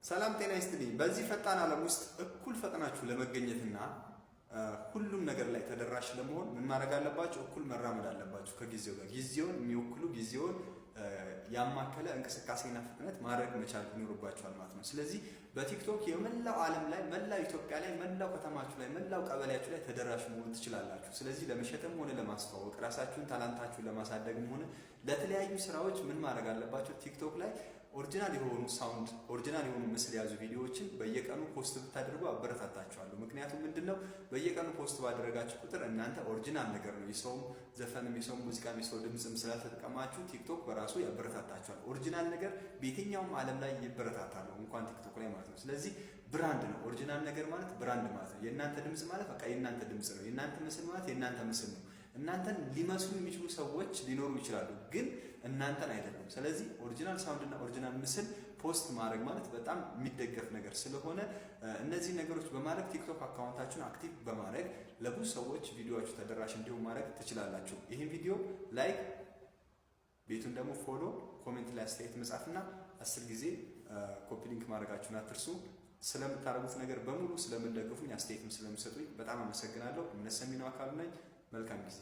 ሰላም ጤና ይስጥልኝ። በዚህ ፈጣን ዓለም ውስጥ እኩል ፈጥናችሁ ለመገኘትና ሁሉም ነገር ላይ ተደራሽ ለመሆን ምን ማድረግ አለባችሁ? እኩል መራመድ አለባችሁ ከጊዜው ጋር። ጊዜውን የሚወክሉ ጊዜውን ያማከለ እንቅስቃሴና ፍጥነት ማድረግ መቻል ይኖርባችኋል ማለት ነው። ስለዚህ በቲክቶክ የመላው ዓለም ላይ መላው ኢትዮጵያ ላይ መላው ከተማችሁ ላይ መላው ቀበሌያችሁ ላይ ተደራሽ መሆን ትችላላችሁ። ስለዚህ ለመሸጥም ሆነ ለማስተዋወቅ ራሳችሁን ታላንታችሁን ለማሳደግም ሆነ ለተለያዩ ስራዎች ምን ማድረግ አለባችሁ? ቲክቶክ ላይ ኦሪጂናል የሆኑ ሳውንድ ኦሪጂናል የሆኑ ምስል ያዙ ቪዲዮዎችን በየቀኑ ፖስት ብታደርጉ አበረታታችኋለሁ። ምክንያቱም ምንድነው በየቀኑ ፖስት ባደረጋችሁ ቁጥር እናንተ ኦሪጂናል ነገር ነው የሰው ዘፈንም የሰው ሙዚቃም የሰው ድምጽም ስለተጠቀማችሁ ቲክቶክ በራሱ ያበረታታችኋል። ኦሪጂናል ነገር በየትኛውም ዓለም ላይ ይበረታታሉ እንኳን ቲክቶክ ላይ ማለት ነው። ስለዚህ ብራንድ ነው ኦሪጂናል ነገር ማለት ብራንድ ማለት ነው። የእናንተ ድምጽ ማለት በቃ የእናንተ ድምጽ ነው። የእናንተ ምስል ማለት የእናንተ ምስል ነው። እናንተን ሊመስሉ የሚችሉ ሰዎች ሊኖሩ ይችላሉ፣ ግን እናንተን አይደለም። ስለዚህ ኦሪጂናል ሳውንድ እና ኦሪጂናል ምስል ፖስት ማድረግ ማለት በጣም የሚደገፍ ነገር ስለሆነ እነዚህ ነገሮች በማድረግ ቲክቶክ አካውንታችሁን አክቲቭ በማድረግ ለብዙ ሰዎች ቪዲዮዎቹ ተደራሽ እንዲሆን ማድረግ ትችላላችሁ። ይህን ቪዲዮ ላይክ፣ ቤቱን ደግሞ ፎሎ፣ ኮሜንት ላይ አስተያየት መጻፍና 10 ጊዜ ኮፒ ሊንክ ማድረጋችሁን አትርሱ። ስለምታደርጉት ነገር በሙሉ ስለምትደግፉኝ አስተያየትም ስለምሰጡኝ በጣም አመሰግናለሁ። እምነት ሰሚነው አካሉ ነኝ። መልካም ጊዜ